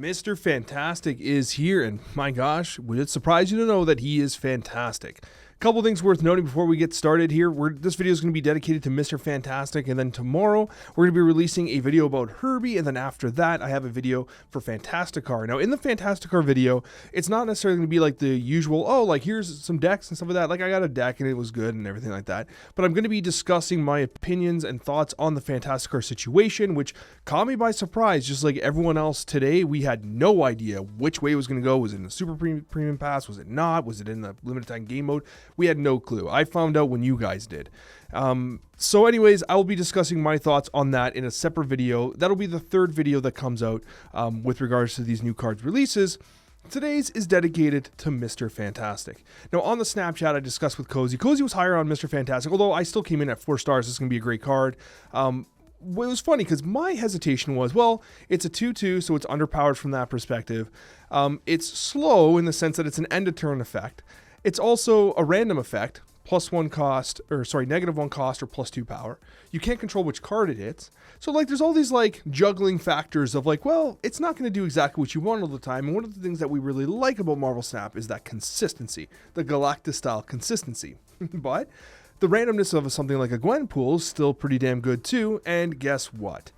Mr. Fantastic is here, and my gosh, would it surprise you to know that he is fantastic? Couple things worth noting before we get started here. This video is going to be dedicated to Mr. Fantastic, and then tomorrow we're going to be releasing a video about Herbie, and then after that I have a video for Fantasticar. Now in the Fantasticar video, it's not necessarily going to be like the usual, oh, like here's some decks and stuff like that. Like I got a deck and it was good and everything like that. But I'm going to be discussing my opinions and thoughts on the Fantasticar situation, which caught me by surprise. Just like everyone else today, we had no idea which way it was going to go. Was it in the Super Premium Pass? Was it not? Was it in the limited time game mode? We had no clue. I found out when you guys did. So anyways, I will be discussing my thoughts on that in a separate video. That'll be the third video that comes out with regards to these new cards releases. Today's is dedicated to Mr. Fantastic. Now on the Snapchat I discussed with Cozy. Cozy was higher on Mr. Fantastic, although I still came in at 4 stars. This is going to be a great card. It was funny because my hesitation was, well, it's a 2/2, so it's underpowered from that perspective. It's slow in the sense that it's an end of turn effect. It's also a random effect, -1 cost, or sorry, -1 cost or +2 power. You can't control which card it hits. So like there's all these like juggling factors of like, well, it's not going to do exactly what you want all the time. And one of the things that we really like about Marvel Snap is that consistency, the Galactus style consistency. But the randomness of something like a Gwenpool is still pretty damn good too. And guess what?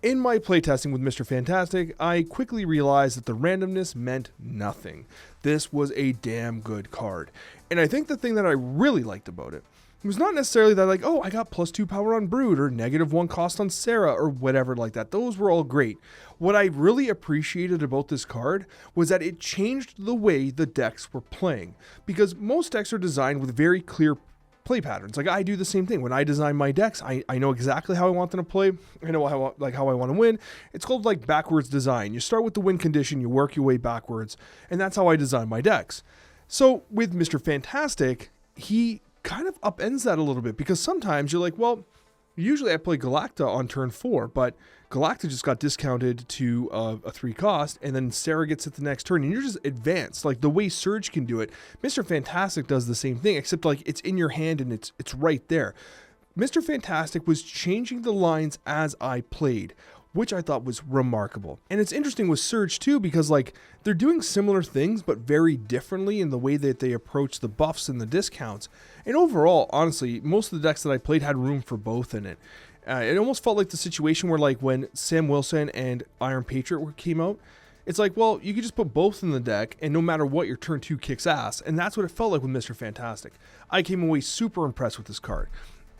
In my playtesting with Mr. Fantastic, I quickly realized that the randomness meant nothing. This was a damn good card. And I think the thing that I really liked about it was not necessarily that like, oh, I got +2 power on Brood or -1 cost on Sera or whatever like that. Those were all great. What I really appreciated about this card was that it changed the way the decks were playing. Because most decks are designed with very clear play patterns. Like I do the same thing. When I design my decks, I know exactly how I want them to play. I know how I want to win. It's called like backwards design. You start with the win condition, you work your way backwards, and that's how I design my decks. So with Mr. Fantastic, he kind of upends that a little bit because sometimes you're like, well, usually I play Galacta on turn 4, but Galacta just got discounted to a 3 cost, and then Sera gets it the next turn, and you're just advanced. Like the way Surge can do it, Mr. Fantastic does the same thing, except like it's in your hand and it's right there. Mr. Fantastic was changing the lines as I played, which I thought was remarkable. And it's interesting with Surge too, because like they're doing similar things, but very differently in the way that they approach the buffs and the discounts. And overall, honestly, most of the decks that I played had room for both in it. It almost felt like the situation where like when Sam Wilson and Iron Patriot came out, it's like, well, you could just put both in the deck and no matter what, your turn 2 kicks ass. And that's what it felt like with Mr. Fantastic. I came away super impressed with this card.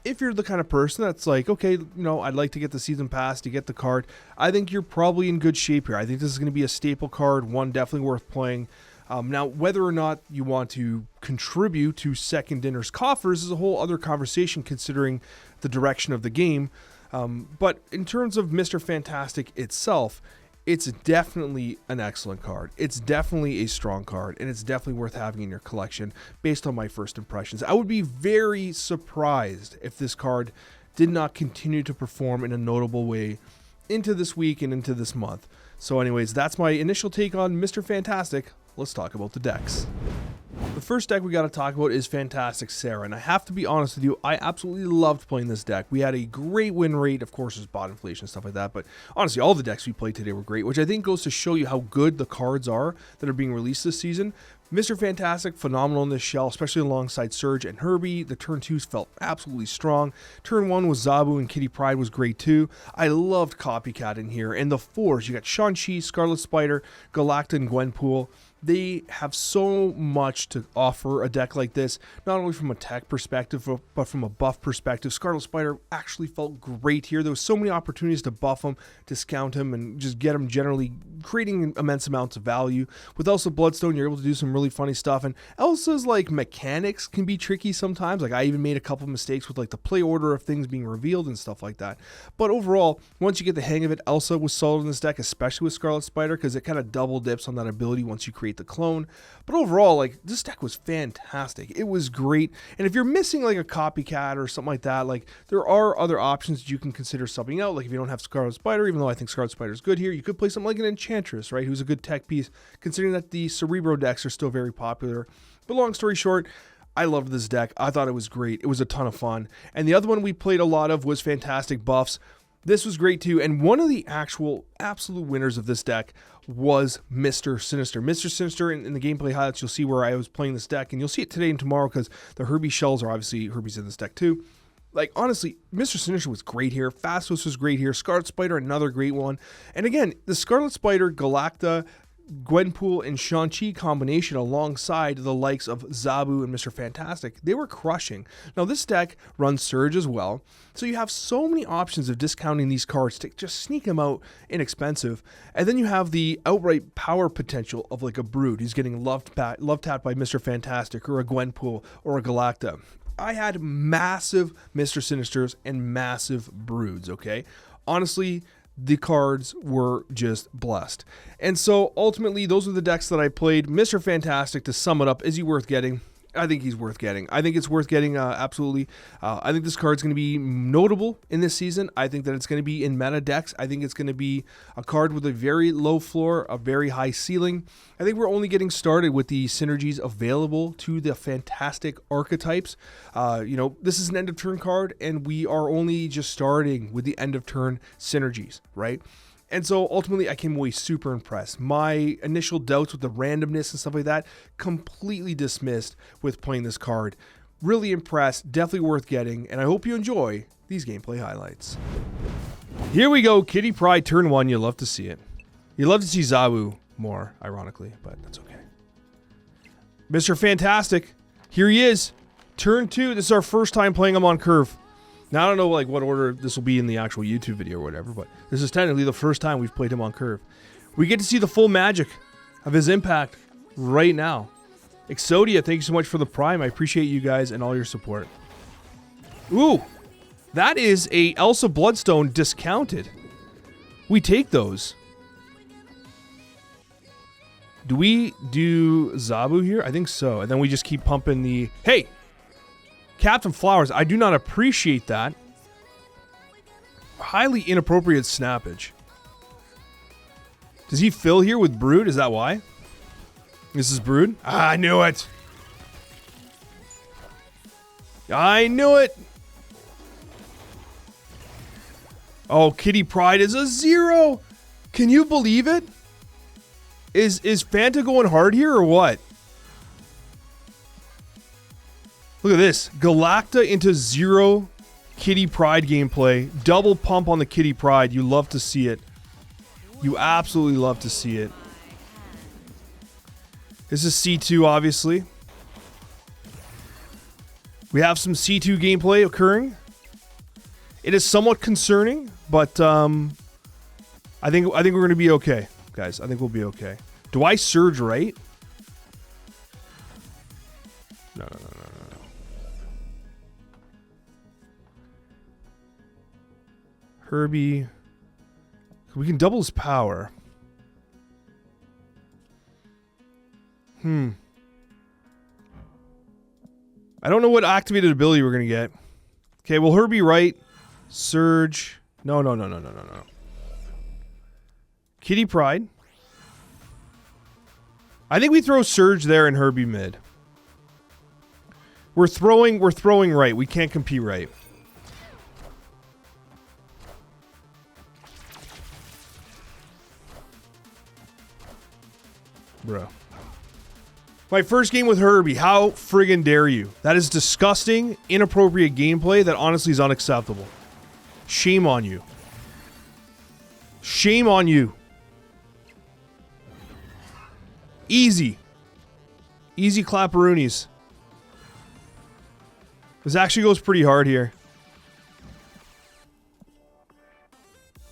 If you're the kind of person that's like, okay, you know, I'd like to get the season pass to get the card, I think you're probably in good shape here. I think this is going to be a staple card, one definitely worth playing. Now, whether or not you want to contribute to Second Dinner's coffers is a whole other conversation considering the direction of the game. But in terms of Mr. Fantastic itself, it's definitely an excellent card. It's definitely a strong card, and it's definitely worth having in your collection based on my first impressions. I would be very surprised if this card did not continue to perform in a notable way into this week and into this month. So anyways, that's my initial take on Mr. Fantastic. Let's talk about the decks. The first deck we got to talk about is Fantastic Sera, and I have to be honest with you, I absolutely loved playing this deck. We had a great win rate, of course there's bot inflation and stuff like that, but honestly all the decks we played today were great, which I think goes to show you how good the cards are that are being released this season. Mr. Fantastic, phenomenal in this shell, especially alongside Surge and Herbie. The turn 2s felt absolutely strong. Turn 1 was Zabu and Kitty Pryde was great too. I loved Copycat in here, and the 4s, you got Shang-Chi, Scarlet Spider, Galacta, and Gwenpool. They have so much to offer a deck like this, not only from a tech perspective, but from a buff perspective. Scarlet Spider actually felt great here. There was so many opportunities to buff him, discount him, and just get him generally creating immense amounts of value. With Elsa Bloodstone, you're able to do some really funny stuff, and Elsa's like mechanics can be tricky sometimes. Like I even made a couple mistakes with like the play order of things being revealed and stuff like that. But overall, once you get the hang of it, Elsa was solid in this deck, especially with Scarlet Spider, because it kind of double dips on that ability once you create the clone. But overall, like this deck was fantastic. It was great. And if you're missing like a Copycat or something like that, like there are other options that you can consider subbing out. Like if you don't have Scarlet Spider, even though I think Scarlet Spider is good here, you could play something like an Enchantress, right? Who's a good tech piece, considering that the Cerebro decks are still very popular. But long story short, I loved this deck. I thought it was great. It was a ton of fun. And the other one we played a lot of was Fantastic Buffs. This was great too, and one of the actual absolute winners of this deck was Mr. Sinister. Mr. Sinister, in the gameplay highlights, you'll see where I was playing this deck, and you'll see it today and tomorrow because the Herbie shells are obviously Herbie's in this deck too. Like, honestly, Mr. Sinister was great here. Fastos was great here. Scarlet Spider, another great one. And again, the Scarlet Spider, Galacta, Gwenpool, and Shang-Chi combination alongside the likes of Zabu and Mr. Fantastic, they were crushing. Now, this deck runs Surge as well, so you have so many options of discounting these cards to just sneak them out inexpensive. And then you have the outright power potential of like a Brood who's getting love tapped by Mr. Fantastic, or a Gwenpool, or a Galacta. I had massive Mr. Sinisters and massive Broods, okay? Honestly, the cards were just blessed. And so ultimately, those are the decks that I played. Mr. Fantastic, to sum it up, is he worth getting? I think he's worth getting. I think it's worth getting, absolutely. I think this card's going to be notable in this season. I think that it's going to be in meta decks. I think it's going to be a card with a very low floor, a very high ceiling. I think we're only getting started with the synergies available to the fantastic archetypes. This is an end of turn card, and we are only just starting with the end of turn synergies, right? And so ultimately, I came away super impressed. My initial doubts with the randomness and stuff like that, completely dismissed with playing this card. Really impressed, definitely worth getting, and I hope you enjoy these gameplay highlights. Here we go, Kitty Pryde, turn 1. You love to see it. You love to see Zabu more, ironically, but that's okay. Mr. Fantastic, here he is. Turn 2, this is our first time playing him on curve. Now, I don't know like what order this will be in the actual YouTube video or whatever, but this is technically the first time we've played him on curve. We get to see the full magic of his impact right now. Exodia, thank you so much for the Prime. I appreciate you guys and all your support. Ooh, that is a Elsa Bloodstone discounted. We take those. Do we do Zabu here? I think so. And then we just keep pumping the... Hey! Captain Flowers, I do not appreciate that. Highly inappropriate snappage. Does he fill here with Brood? Is that why? This is Brood? Ah, I knew it! I knew it! Oh, Kitty Pryde is a 0! Can you believe it? Is Fanta going hard here or what? Look at this. Galacta into 0 Kitty Pryde gameplay. Double pump on the Kitty Pryde. You love to see it. You absolutely love to see it. This is C2, obviously. We have some C2 gameplay occurring. It is somewhat concerning, but I think we're going to be okay, guys. I think we'll be okay. Do I surge right? No. Herbie. We can double his power. I don't know what activated ability we're going to get. Okay, well, Herbie right. Surge. No. Kitty Pryde. I think we throw Surge there and Herbie mid. We're throwing right. We can't compete right. Bro. My first game with Herbie. How friggin' dare you? That is disgusting, inappropriate gameplay that honestly is unacceptable. Shame on you. Shame on you. Easy. Easy clapperoonies. This actually goes pretty hard here.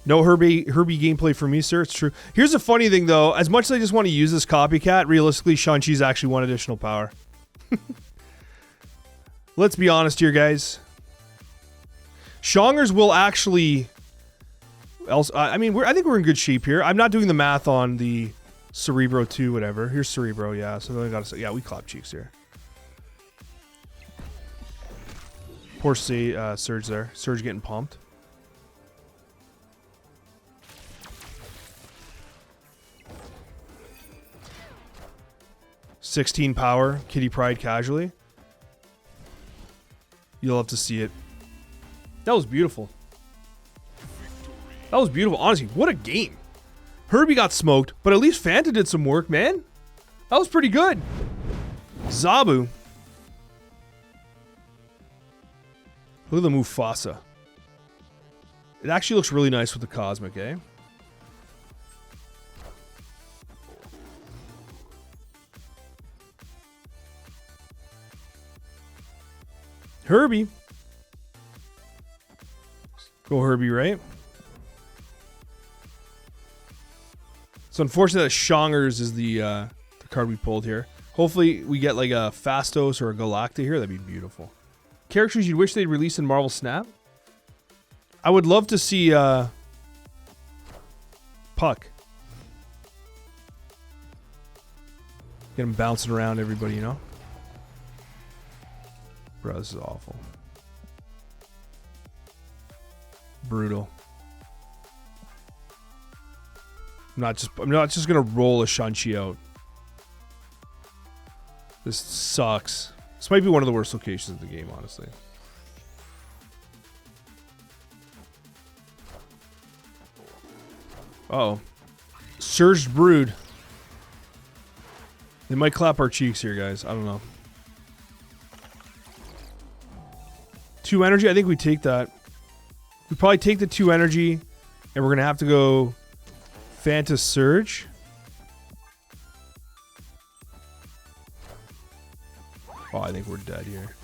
No Herbie gameplay for me, sir. It's true. Here's the funny thing, though. As much as I just want to use this copycat, realistically, Shang-Chi's actually 1 additional power. Let's be honest here, guys. Shongers will actually... I think we're in good shape here. I'm not doing the math on the Cerebro 2, whatever. Here's Cerebro, yeah. So then I gotta say, yeah, we clap cheeks here. Poor Surge there. Surge getting pumped. $16 power, Kitty Pryde casually. You'll love to see it. That was beautiful. That was beautiful. Honestly, what a game. Herbie got smoked, but at least Fanta did some work, man. That was pretty good. Zabu. Look at the Mufasa. It actually looks really nice with the Cosmic, eh? Herbie. Go Herbie, right? It's unfortunate that Shongers is the card we pulled here. Hopefully we get like a Fastos or a Galacta here. That'd be beautiful. Characters you'd wish they'd release in Marvel Snap? I would love to see Puck. Get him bouncing around everybody, you know? Bro, this is awful. Brutal. I'm not just gonna roll a Shang-Chi out. This sucks. This might be one of the worst locations of the game, honestly. Uh-oh. Surged Brood. They might clap our cheeks here, guys. I don't know. 2 energy? I think we take that. We probably take the 2 energy, and we're going to have to go Fanta Surge. Oh, I think we're dead here.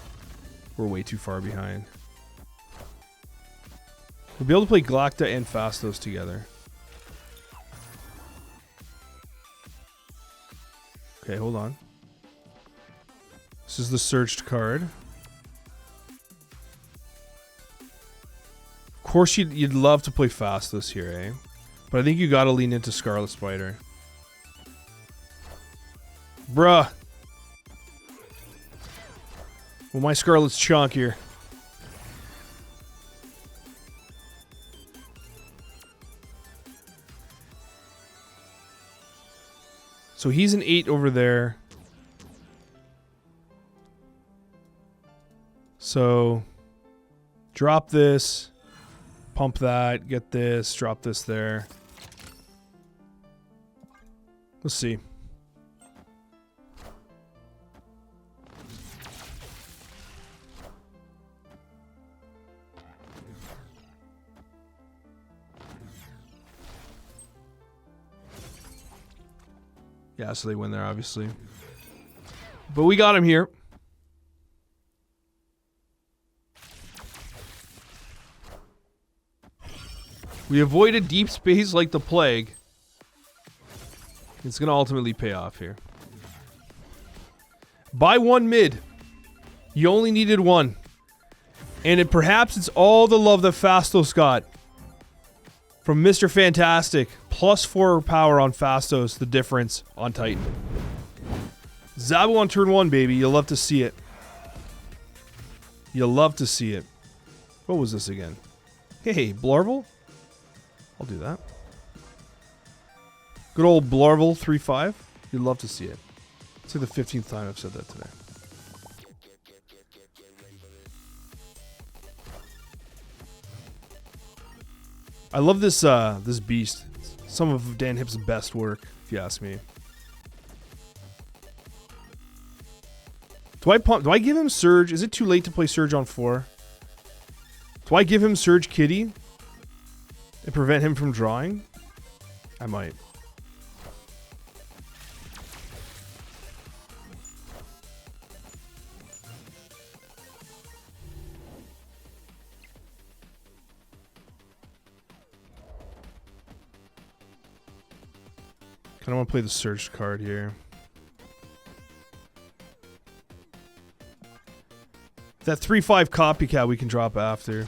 We're way too far behind. We'll be able to play Galacta and Fastos together. Okay, hold on. This is the searched card. Of course, you'd love to play Fastos here, eh? But I think you gotta lean into Scarlet Spider. Bruh. Well, my Scarlet's chunkier. So he's an 8 over there. So drop this, pump that, get this, drop this there. Let's see. Yeah, so they win there, obviously. But we got him here. We avoided deep space like the plague. It's going to ultimately pay off here. Buy 1 mid. You only needed 1. And perhaps it's all the love that Fastos got. From Mr. Fantastic. Plus 4 power on Fastos, the difference on Titan. Zabu on turn 1, baby. You'll love to see it. You'll love to see it. What was this again? Hey, Blarvel? I'll do that. Good old Blarvel 3-5. You'd love to see it. It's like the 15th time I've said that today. I love this this beast. Some of Dan Hip's best work, if you ask me. Do I give him Surge? Is it too late to play Surge on 4? Do I give him Surge Kitty and prevent him from drawing? I might. I want to play the Surge card here. That 3-5 copycat we can drop after.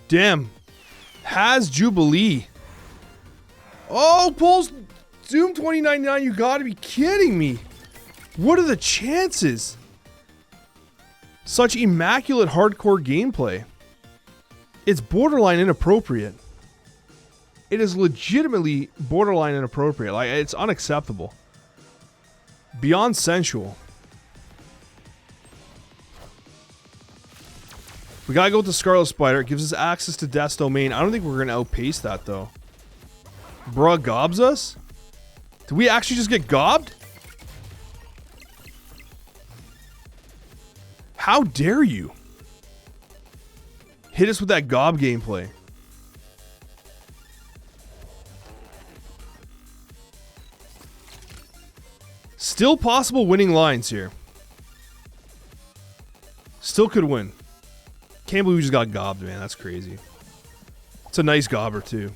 Damn. Has Jubilee. Oh, pulls Zoom 2099. You gotta be kidding me. What are the chances? Such immaculate hardcore gameplay. It's borderline inappropriate. It is legitimately borderline inappropriate. Like, it's unacceptable. Beyond sensual. We gotta go with the Scarlet Spider. It gives us access to Death's Domain. I don't think we're gonna outpace that though. Bruh gobs us? Did we actually just get gobbed? How dare you? Hit us with that gob gameplay. Still possible winning lines here. Still could win. Can't believe we just got gobbed, man. That's crazy. It's a nice gobber, too.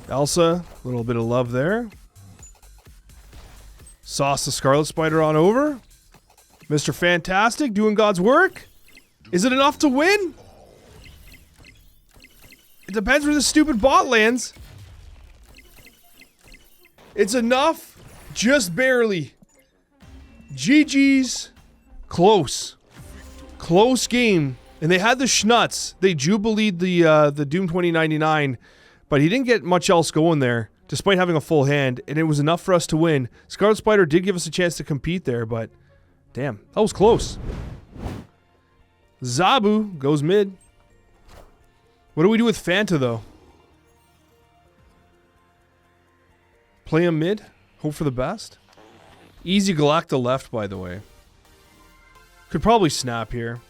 Elsa, a little bit of love there. Sauce the Scarlet Spider on over. Mr. Fantastic doing God's work. Is it enough to win? It depends where the stupid bot lands. It's enough. Just barely. GG's. Close. Close game. And they had the schnutz. They jubileed the Doom 2099. But he didn't get much else going there. Despite having a full hand. And it was enough for us to win. Scarlet Spider did give us a chance to compete there. But damn. That was close. Zabu goes mid. What do we do with Fanta, though? Play him mid? Hope for the best? Easy Galacta left, by the way. Could probably snap here.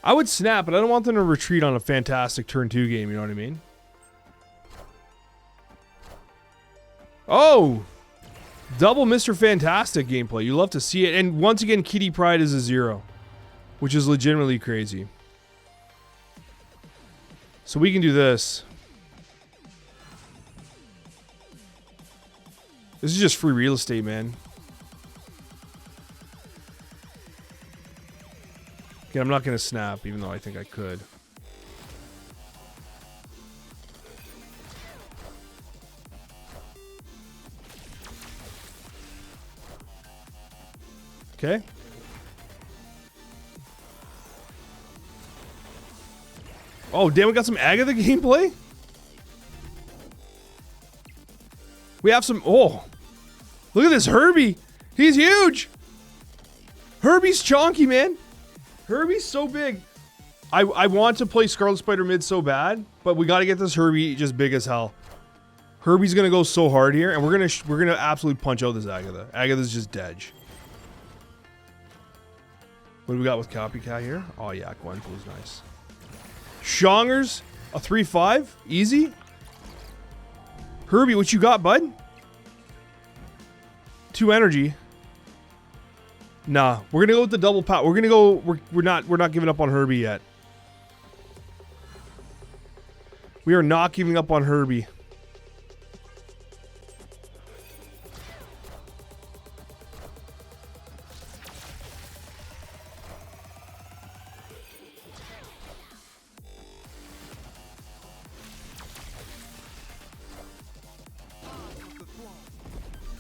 I would snap, but I don't want them to retreat on a fantastic turn 2 game, you know what I mean? Oh! Double Mr. Fantastic gameplay. You love to see it. And once again, Kitty Pryde is a 0. Which is legitimately crazy. So we can do this. This is just free real estate, man. Again, I'm not going to snap, even though I think I could. Okay. Oh, damn, we got some Agatha gameplay? We have some... Oh. Look at this Herbie. He's huge. Herbie's chonky, man. Herbie's so big. I want to play Scarlet Spider mid so bad, but we got to get this Herbie just big as hell. Herbie's going to go so hard here, and we're going to absolutely punch out this Agatha. Agatha's just dead. What do we got with Copycat here? Oh, yeah, Gwenpool's nice. Shongers, a 3-5, easy. Herbie, what you got, bud? 2 energy. Nah, we're gonna go with the double power. We're gonna go. We're not giving up on Herbie yet. We are not giving up on Herbie.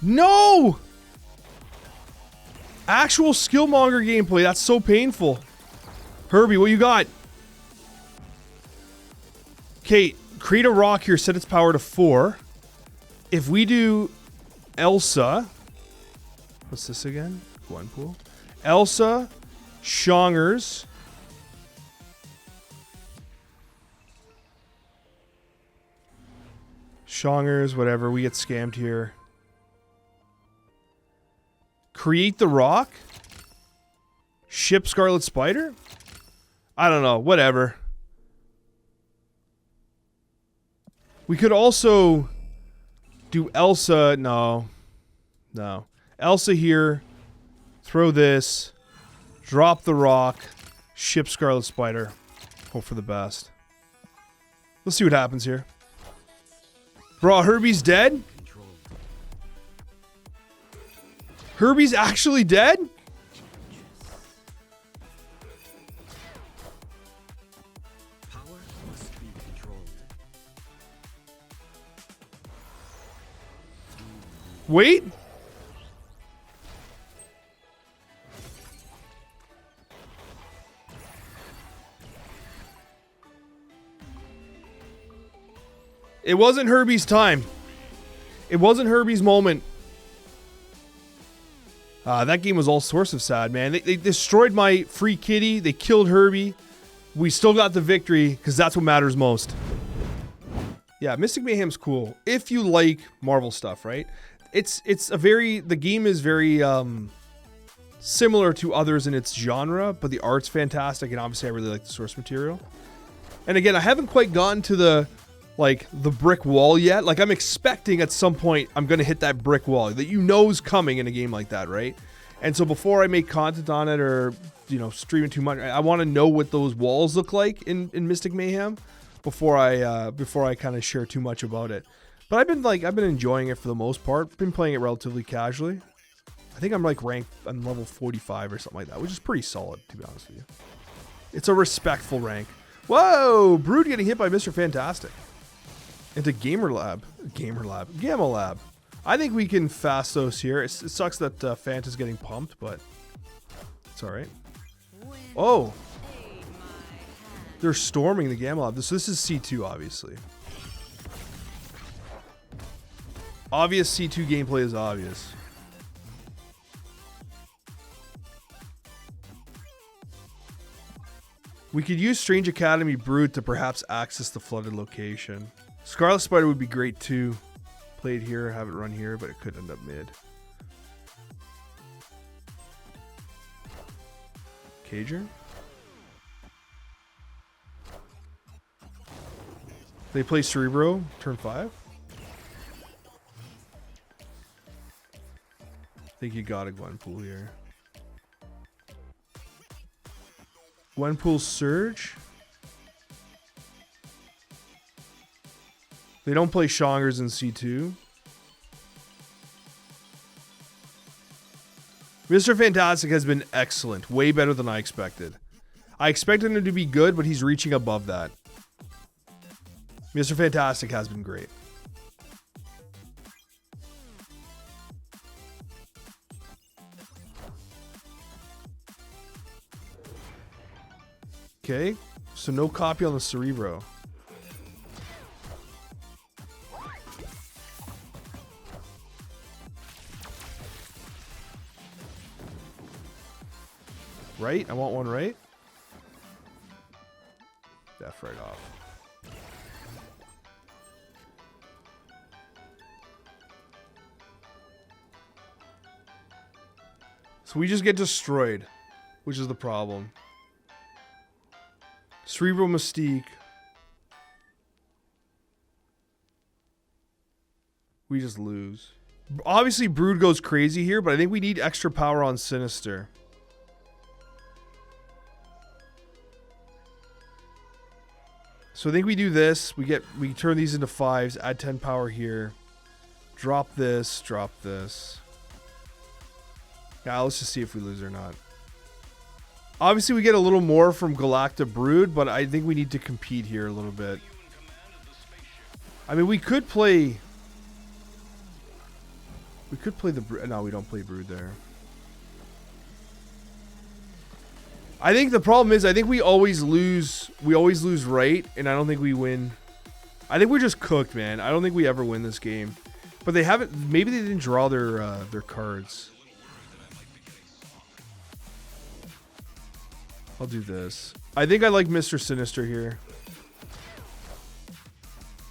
No! Actual Skillmonger gameplay. That's so painful. Herbie, what you got? Okay, create a rock here. Set its power to 4. If we do Elsa... What's this again? Gwenpool. Elsa, Shongers... Shongers, whatever. We get scammed here. Create the rock? Ship Scarlet Spider? I don't know. Whatever. We could also do Elsa. No. No. Elsa here. Throw this. Drop the rock. Ship Scarlet Spider. Hope for the best. Let's see what happens here. Bro, Herbie's dead? Herbie's actually dead? Power must be controlled. Wait. It wasn't Herbie's time. It wasn't Herbie's moment. That game was all sorts of sad, man. They destroyed my free kitty. They killed Herbie. We still got the victory because that's what matters most. Yeah, Mystic Mayhem's cool if you like Marvel stuff, right? The game is very similar to others in its genre, but the art's fantastic, and obviously I really like the source material. And again, I haven't quite gotten to the brick wall yet. Like, I'm expecting at some point I'm gonna hit that brick wall that you know is coming in a game like that, right? And so before I make content on it or stream it too much, I want to know what those walls look like in Mystic Mayhem before I kind of share too much about it. But I've been enjoying it for the most part. Been playing it relatively casually. I think I'm I'm level 45 or something like that, which is pretty solid, to be honest with you. It's a respectful rank. Whoa! Brood getting hit by Mr. Fantastic. Into Gamma Lab. I think we can fast those here. It sucks that Fanta's getting pumped, but it's alright. Oh! They're storming the Gamma Lab. So this is C2, obviously. Obvious C2 gameplay is obvious. We could use Strange Academy Brood to perhaps access the flooded location. Scarlet Spider would be great too. Play it here, have it run here, but it could end up mid. Cager? They play Cerebro, turn 5? I think you got a Gwenpool here. Gwenpool Surge? They don't play Shongers in C2. Mr. Fantastic has been excellent. Way better than I expected. I expected him to be good, but he's reaching above that. Mr. Fantastic has been great. Okay, so no copy on the Cerebro. Right? I want one right. Def right off. So we just get destroyed, which is the problem. Cerebral Mystique. We just lose. Obviously, Brood goes crazy here, but I think we need extra power on Sinister. So I think we do this. We turn these into 5s, add 10 power here. Drop this, drop this. Yeah, let's just see if we lose or not. Obviously, we get a little more from Galacta Brood, but I think we need to compete here a little bit. I mean, we could play the Brood. No, we don't play Brood there. I think the problem is, I think we always lose. We always lose right, and I don't think we win. I think we're just cooked, man. I don't think we ever win this game. But they haven't. Maybe they didn't draw their cards. I'll do this. I think I like Mr. Sinister here.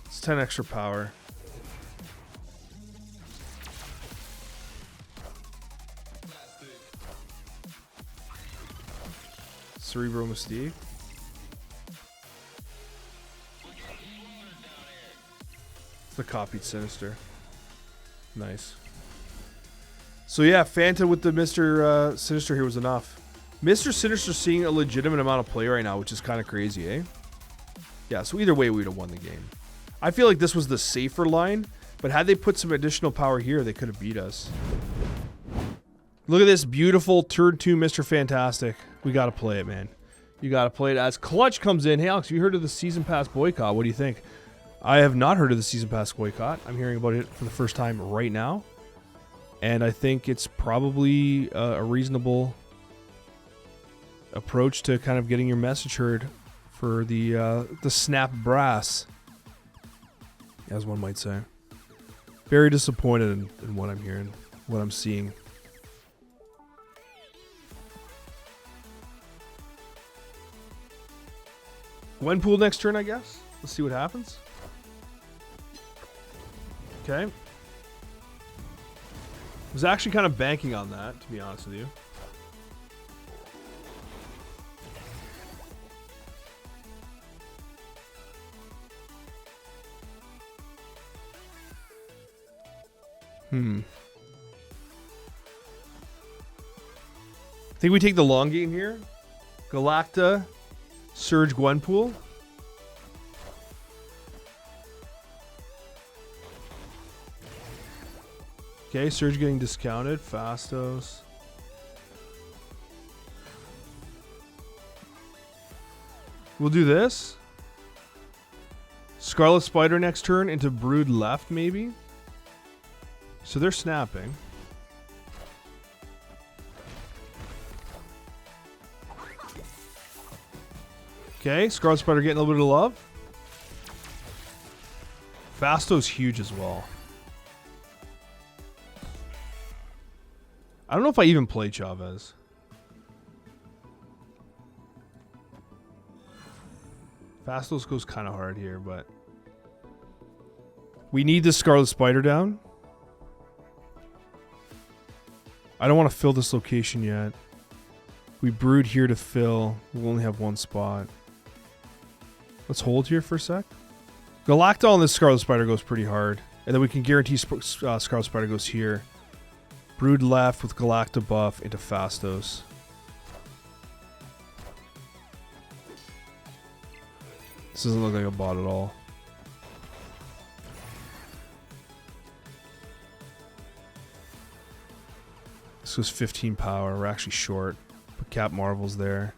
It's 10 extra power. Cerebro Mystique. It's the copied Sinister. Nice. So yeah, Fanta with the Mr. Sinister here was enough. Mr. Sinister seeing a legitimate amount of play right now, which is kind of crazy, eh? Yeah, so either way, we would have won the game. I feel like this was the safer line, but had they put some additional power here, they could have beat us. Look at this beautiful turn 2 Mr. Fantastic. We got to play it, man. You got to play it. As Clutch comes in. Hey, Alex, have you heard of the Season Pass boycott? What do you think? I have not heard of the Season Pass boycott. I'm hearing about it for the first time right now. And I think it's probably a reasonable approach to kind of getting your message heard for the snap brass, as one might say. Very disappointed in what I'm hearing, what I'm seeing. Gwenpool next turn, I guess. Let's see what happens. Okay. Was actually kind of banking on that, to be honest with you. I think we take the long game here. Galacta, Surge, Gwenpool. Okay, Surge getting discounted. Fastos. We'll do this. Scarlet Spider next turn into Brood left, maybe. So they're snapping. Okay, Scarlet Spider getting a little bit of love. Fasto's huge as well. I don't know if I even play Chavez. Fastos goes kind of hard here, but we need the Scarlet Spider down. I don't want to fill this location yet. We Brood here to fill. We'll only have one spot. Let's hold here for a sec. Galacta on this Scarlet Spider goes pretty hard. And then we can guarantee Scarlet Spider goes here. Brood left with Galacta buff into Fastos. This doesn't look like a bot at all. This was 15 power. We're actually short. Put Cap Marvels there.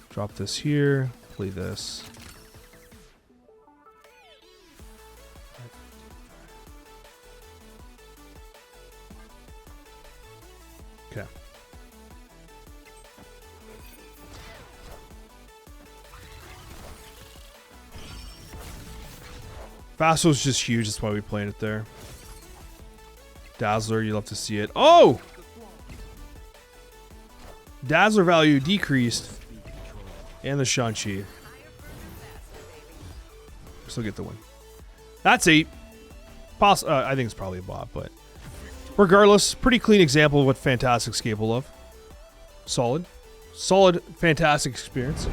Drop this here. Play this. Okay. Fasso's just huge. That's why we played it there. Dazzler, you love to see it. Oh! Dazzler value decreased. And the Shang-Chi. Still get the win. That's 8. I think it's probably a bot, but regardless, pretty clean example of what Fantastic's capable of. Solid. Solid, fantastic experience.